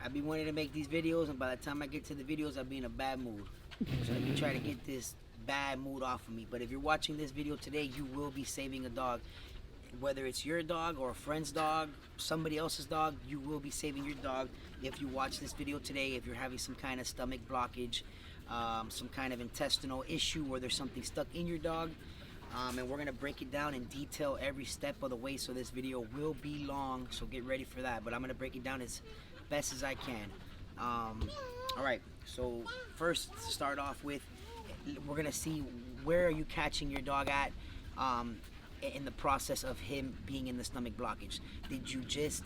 I've been wanting to make these videos, and by the time I get to the videos, I'll be in a bad mood. So let me try to get this bad mood off of me. But if you're watching this video today, you will be saving a dog. Whether it's your dog or a friend's dog, somebody else's dog, you will be saving your dog if you watch this video today. If you're having some kind of stomach blockage, some kind of intestinal issue, or there's something stuck in your dog, and we're gonna break it down in detail every step of the way. So this video will be long, so get ready for that. But I'm gonna break it down as best as I can. All right. So first, to start off with, we're gonna see where are you catching your dog at. In the process of him being in the stomach blockage. Did you just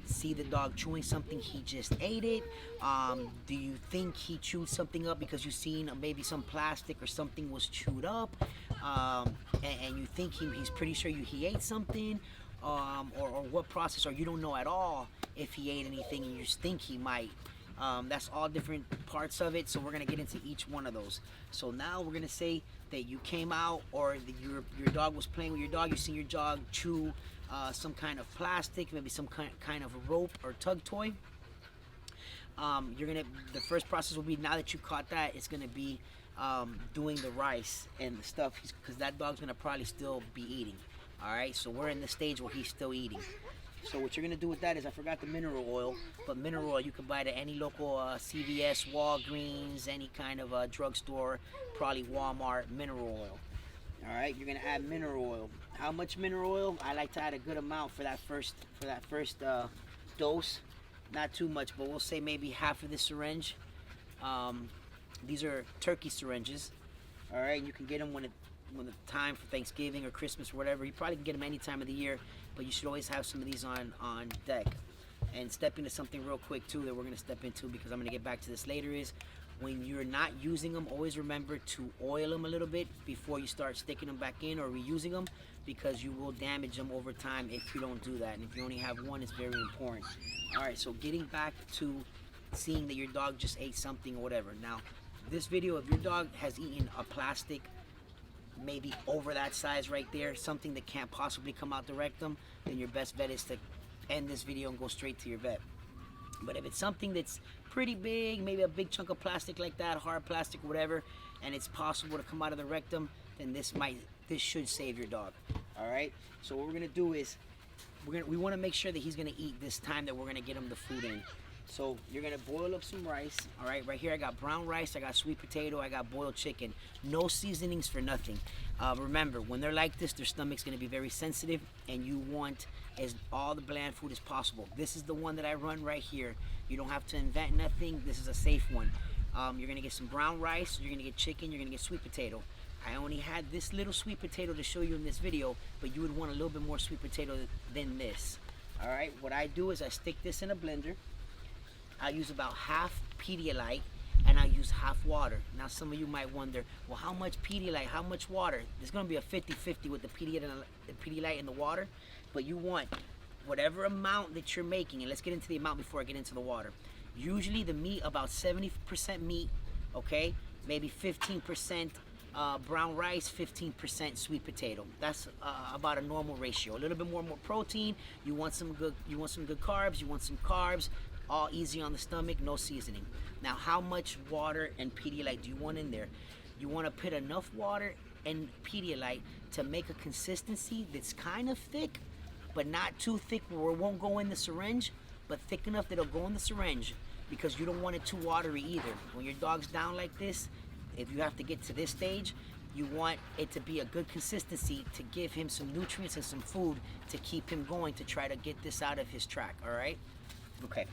see the dog chewing something, he just ate it? Do you think he chewed something up because you seen maybe some plastic or something was chewed up, and you think he's pretty sure he ate something, or what process, or you don't know at all if he ate anything and you just think he might? That's all different parts of it, so we're gonna get into each one of those. So now we're gonna say that you came out, or that your dog was playing with your dog. You seen your dog chew some kind of plastic, maybe some kind of rope or tug toy. The first process will be, now that you caught that, it's gonna be doing the rice and the stuff, because that dog's gonna probably still be eating. All right, so we're in the stage where he's still eating. So what you're gonna do with that is, I forgot the mineral oil, but mineral oil you can buy it at any local CVS, Walgreens, any kind of drugstore, probably Walmart. Mineral oil. All right, you're gonna add mineral oil. How much mineral oil? I like to add a good amount for that first dose. Not too much, but we'll say maybe half of this syringe. These are turkey syringes. All right, you can get them when the time for Thanksgiving or Christmas or whatever. You probably can get them any time of the year, but you should always have some of these on deck. And step into something real quick too that we're gonna step into, because I'm gonna get back to this later, is when you're not using them, always remember to oil them a little bit before you start sticking them back in or reusing them, because you will damage them over time if you don't do that. And if you only have one, it's very important. All right, so getting back to seeing that your dog just ate something or whatever. Now, this video, if your dog has eaten a plastic, maybe over that size right there, something that can't possibly come out the rectum, then your best bet is to end this video and go straight to your vet. But if it's something that's pretty big, maybe a big chunk of plastic like that, hard plastic, whatever, and it's possible to come out of the rectum, then this should save your dog. All right, so what we're gonna do is we want to make sure that he's gonna eat this time that we're gonna get him the food in. So you're gonna boil up some rice. All right, right here I got brown rice, I got sweet potato, I got boiled chicken. No seasonings for nothing. Remember, when they're like this, their stomach's gonna be very sensitive, and you want all the bland food as possible. This is the one that I run right here. You don't have to invent nothing. This is a safe one. You're gonna get some brown rice, you're gonna get chicken, you're gonna get sweet potato. I only had this little sweet potato to show you in this video, but you would want a little bit more sweet potato than this. All right, what I do is I stick this in a blender. I use about half Pedialyte, and I use half water. Now some of you might wonder, well, how much Pedialyte, how much water? There's gonna be a 50-50 with the Pedialyte and the water, but you want whatever amount that you're making, and let's get into the amount before I get into the water. Usually the meat, about 70% meat, okay? Maybe 15% brown rice, 15% sweet potato. That's about a normal ratio. A little bit more protein. You want some good carbs. You want some carbs. All easy on the stomach, no seasoning. Now, how much water and Pedialyte do you want in there? You want to put enough water and Pedialyte to make a consistency that's kind of thick, but not too thick where it won't go in the syringe, but thick enough that it'll go in the syringe, because you don't want it too watery either. When your dog's down like this, if you have to get to this stage, you want it to be a good consistency to give him some nutrients and some food to keep him going, to try to get this out of his track. All right? Okay.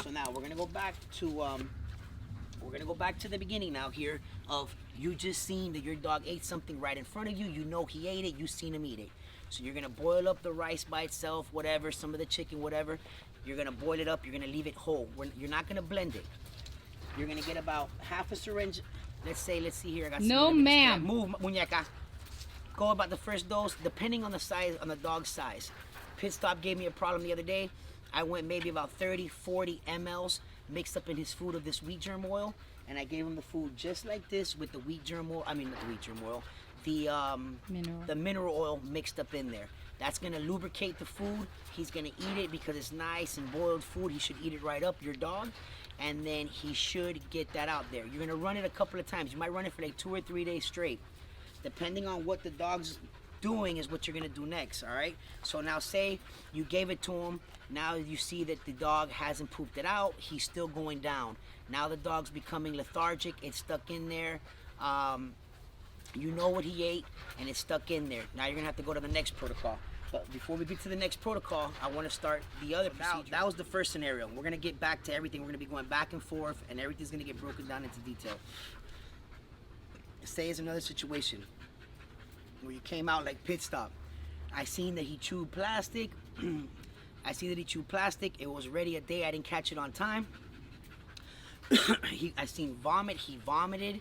So now we're gonna go back to the beginning now here of you just seen that your dog ate something right in front of you. You know he ate it. You seen him eat it. So you're gonna boil up the rice by itself, whatever, some of the chicken, whatever. You're gonna boil it up. You're gonna leave it whole. You're not gonna blend it. You're gonna get about half a syringe. Let's see here. I got some. No, ma'am. Move, muñeca. Go about the first dose, depending on the size, on the dog's size. Pit Stop gave me a problem the other day. I went maybe about 30-40 mLs mixed up in his food of this wheat germ oil, and I gave him the food just like this with the wheat germ oil. I mean, not the wheat germ oil, the mineral oil mixed up in there. That's gonna lubricate the food. He's gonna eat it because it's nice and boiled food. He should eat it right up, your dog, and then he should get that out there. You're gonna run it a couple of times. You might run it for like 2 or 3 days straight. Depending on what the dog's doing is what you're gonna do next, all right? So now say you gave it to him. Now you see that the dog hasn't pooped it out. He's still going down. Now the dog's becoming lethargic. It's stuck in there. You know what he ate, and it's stuck in there. Now you're gonna have to go to the next protocol. But before we get to the next protocol, I want to start the other procedure. That was the first scenario. We're gonna get back to everything. We're gonna be going back and forth, and everything's gonna get broken down into detail. Say it's another situation where you came out like pit stop. I seen that he chewed plastic. I see that he chewed plastic. It was ready a day. I didn't catch it on time. I seen vomit. He vomited.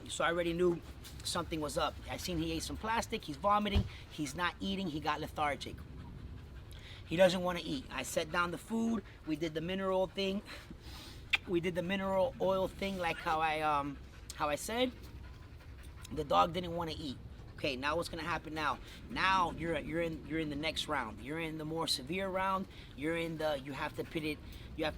So I already knew something was up. I seen he ate some plastic. He's vomiting. He's not eating. He got lethargic. He doesn't want to eat. I set down the food. We did the mineral thing. We did the mineral oil thing like how I said. The dog didn't want to eat. Okay, now what's gonna happen now? Now you're in the next round. You're in the more severe round. You're in the you have to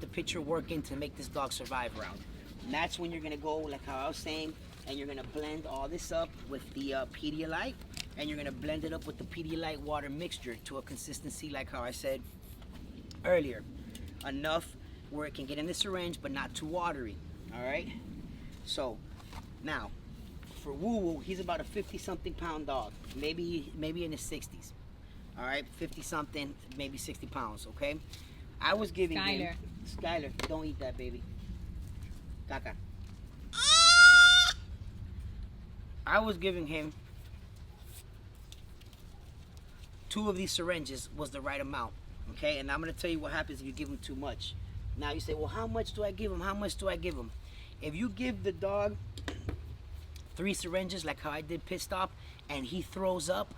put your work in to make this dog survive round. And that's when you're gonna go like how I was saying, and you're gonna blend all this up with the Pedialyte, and you're gonna blend it up with the Pedialyte water mixture to a consistency like how I said earlier, enough where it can get in the syringe but not too watery. All right. So now for Woo Woo, he's about a 50-something pound dog, maybe in his 60s. All right, 50-something, maybe 60 pounds. Okay. I was giving him Skyler, don't eat that, baby. Caca. I was giving him 2 of these syringes was the right amount. Okay, and I'm gonna tell you what happens if you give him too much. Now you say, well, how much do I give him? How much do I give him? If you give the dog 3 syringes like how I did pit stop and he throws up,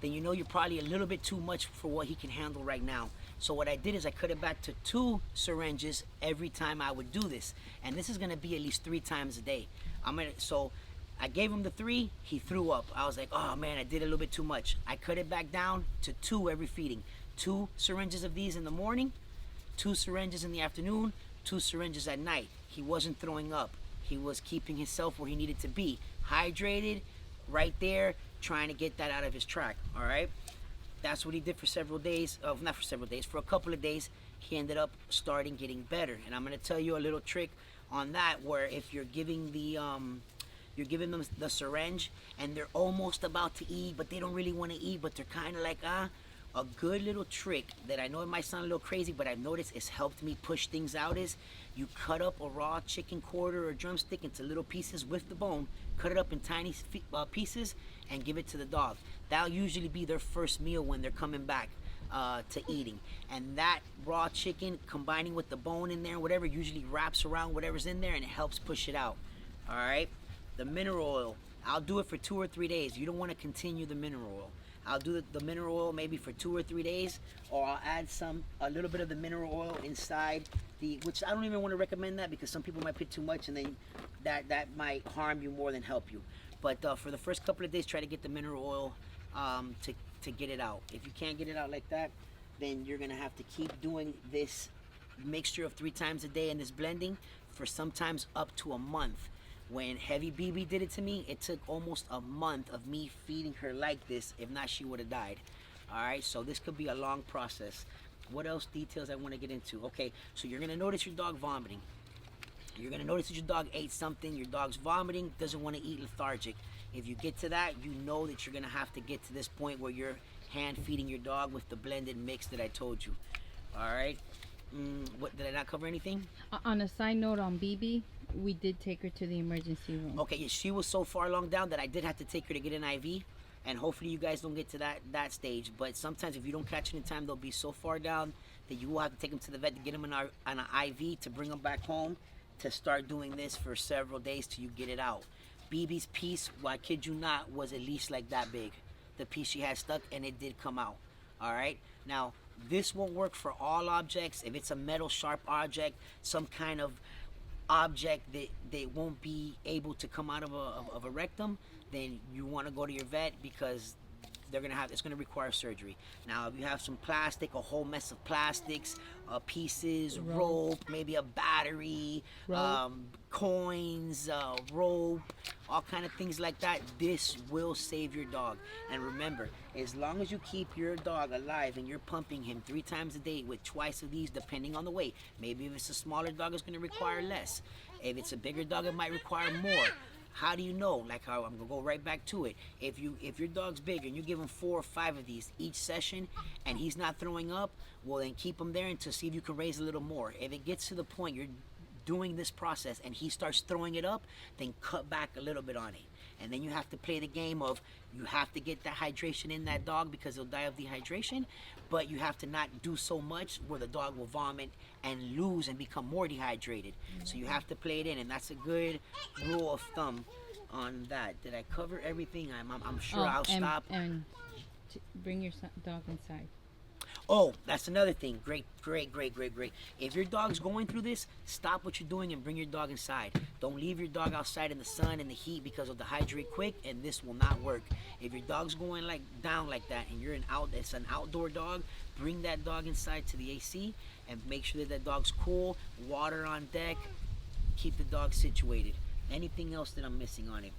then you know you're probably a little bit too much for what he can handle right now. So what I did is I cut it back to 2 syringes every time I would do this, and this is gonna be at least 3 times a day. So I gave him the 3, he threw up. I was like, oh man, I did a little bit too much. I cut it back down to 2 every feeding. 2 syringes of these in the morning, 2 syringes in the afternoon, 2 syringes at night. He wasn't throwing up. He was keeping himself where he needed to be, hydrated, right there, trying to get that out of his track. All right. That's what he did for several days. Not for several days. For a couple of days, he ended up starting getting better. And I'm going to tell you a little trick on that, where if you're giving them the syringe and they're almost about to eat, but they don't really want to eat, but they're kind of like a good little trick that I know it might sound a little crazy, but I've noticed it's helped me push things out is you cut up a raw chicken quarter or drumstick into little pieces with the bone, cut it up in tiny pieces, and give it to the dog. That'll usually be their first meal when they're coming back to eating. And that raw chicken combining with the bone in there, whatever, usually wraps around whatever's in there and it helps push it out. All right. The mineral oil, I'll do it for 2 or 3 days. You don't want to continue the mineral oil. I'll do the mineral oil maybe for 2 or 3 days, or I'll add a little bit of the mineral oil inside which I don't even want to recommend that because some people might put too much and then that might harm you more than help you. But for the first couple of days, try to get the mineral oil to get it out. If you can't get it out like that, then you're gonna have to keep doing this mixture of 3 times a day and this blending for sometimes up to a month. When Heavy BB did it to me, it took almost a month of me feeding her like this. If not, she would have died. All right, so this could be a long process. What else details I want to get into? Okay, so you're gonna notice your dog vomiting. You're gonna notice that your dog ate something. Your dog's vomiting, doesn't want to eat, lethargic. If you get to that, you know that you're gonna have to get to this point where you're hand feeding your dog with the blended mix that I told you. All right. What did I not cover anything? On a side note on BB, we did take her to the emergency room. Okay, yeah, she was so far along down that I did have to take her to get an IV, and hopefully you guys don't get to that stage. But sometimes if you don't catch it in time, they'll be so far down that you will have to take them to the vet to get them on an IV to bring them back home to start doing this for several days till you get it out. BB's piece, well, I kid you not, was at least like that big. The piece she had stuck, and it did come out. All right. Now this won't work for all objects. If it's a metal sharp object, some kind of object that won't be able to come out of a rectum, then you want to go to your vet because it's gonna require surgery. Now, if you have some plastic, a whole mess of plastics, pieces, rope, maybe a battery, coins, rope, all kind of things like that, this will save your dog. And remember, as long as you keep your dog alive and you're pumping him 3 times a day with twice of these, depending on the weight. Maybe if it's a smaller dog, it's gonna require less. If it's a bigger dog, it might require more. How do you know? Like how I'm gonna go right back to it. If your dog's big and you give him 4 or 5 of these each session and he's not throwing up, well then keep him there until see if you can raise a little more. If it gets to the point you're doing this process and he starts throwing it up, then cut back a little bit on it. And then you have to play the game of you have to get that hydration in that dog because he'll die of dehydration, but you have to not do so much where the dog will vomit and lose and become more dehydrated. So you have to play it in, and that's a good rule of thumb on that. Did I cover everything? I'm sure I'll stop. And bring your dog inside. Oh, that's another thing. Great. If your dog's going through this, stop what you're doing and bring your dog inside. Don't leave your dog outside in the sun and the heat because it'll dehydrate quick, and this will not work. If your dog's going down like that and it's an outdoor dog, bring that dog inside to the AC and make sure that dog's cool, water on deck, keep the dog situated. Anything else that I'm missing on it?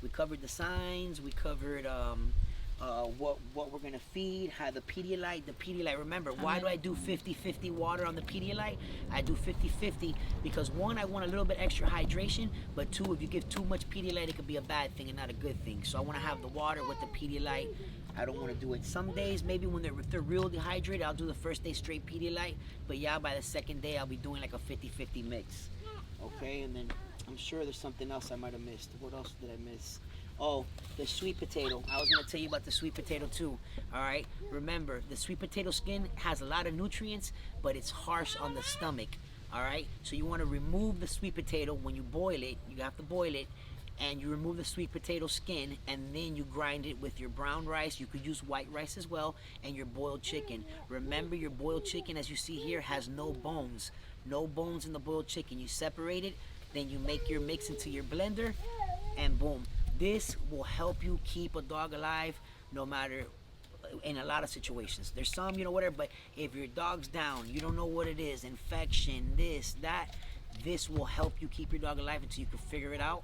We covered the signs, we covered what we're gonna feed, how the Pedialyte, remember, why do I do 50-50 water on the Pedialyte? I do 50-50 because 1, I want a little bit extra hydration, but 2, if you give too much Pedialyte, it could be a bad thing and not a good thing. So I want to have the water with the Pedialyte. I don't want to do it some days, maybe if they're real dehydrated, I'll do the first day straight Pedialyte, but yeah, by the second day I'll be doing like a 50-50 mix. Okay, and then I'm sure there's something else I might have missed. What else did I miss? Oh, the sweet potato. I was going to tell you about the sweet potato too. All right. Remember, the sweet potato skin has a lot of nutrients, but it's harsh on the stomach. All right. So you want to remove the sweet potato when you boil it. You have to boil it, and you remove the sweet potato skin, and then you grind it with your brown rice. You could use white rice as well, and your boiled chicken. Remember, your boiled chicken, as you see here, has no bones. No bones in the boiled chicken. You separate it, then you make your mix into your blender, and boom. This will help you keep a dog alive no matter, in a lot of situations. There's some, whatever, but if your dog's down, you don't know what it is, infection, this, that, this will help you keep your dog alive until you can figure it out.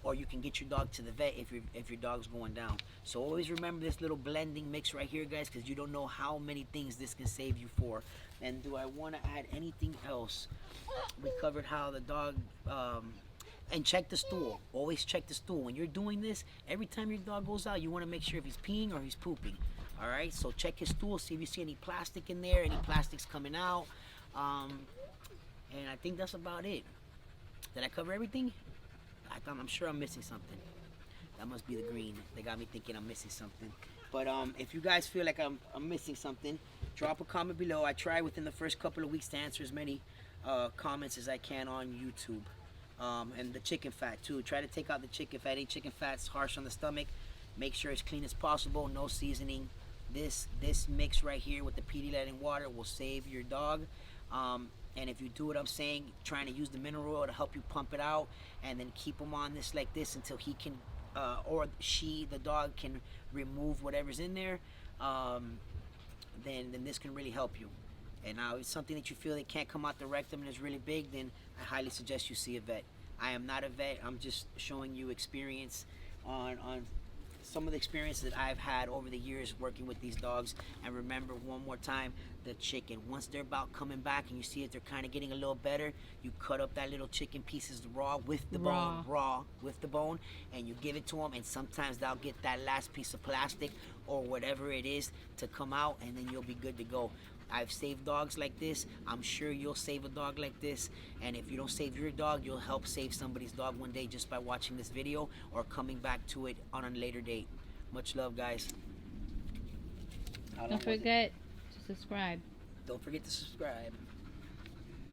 Or you can get your dog to the vet if your dog's going down. So always remember this little blending mix right here, guys, because you don't know how many things this can save you for. And do I want to add anything else? We covered how the dog... and check the stool. Always check the stool. When you're doing this, every time your dog goes out, you want to make sure if he's peeing or he's pooping. All right? So check his stool, see if you see any plastic in there, any plastics coming out. And I think that's about it. Did I cover everything? I'm sure I'm missing something. That must be the green. They got me thinking I'm missing something. But if you guys feel like I'm missing something, drop a comment below. I try within the first couple of weeks to answer as many comments as I can on YouTube. And the chicken fat too. Try to take out the chicken fat. Any chicken fat's harsh on the stomach. Make sure it's clean as possible. No seasoning. This mix right here with the Pedialyte and water will save your dog. And if you do what I'm saying, trying to use the mineral oil to help you pump it out, and then keep him on this like this until he can, or she, the dog, can remove whatever's in there, then this can really help you. And now if it's something that you feel that can't come out the rectum and is really big, then I highly suggest you see a vet. I am not a vet. I'm just showing you experience on some of the experiences that I've had over the years working with these dogs. And remember, one more time, the chicken. Once they're about coming back and you see that they're kind of getting a little better, you cut up that little chicken pieces raw with the bone, and you give it to them. And sometimes they'll get that last piece of plastic or whatever it is to come out, and then you'll be good to go. I've saved dogs like this. I'm sure you'll save a dog like this. And if you don't save your dog, you'll help save somebody's dog one day just by watching this video or coming back to it on a later date. Much love, guys. Don't forget to subscribe. Don't forget to subscribe.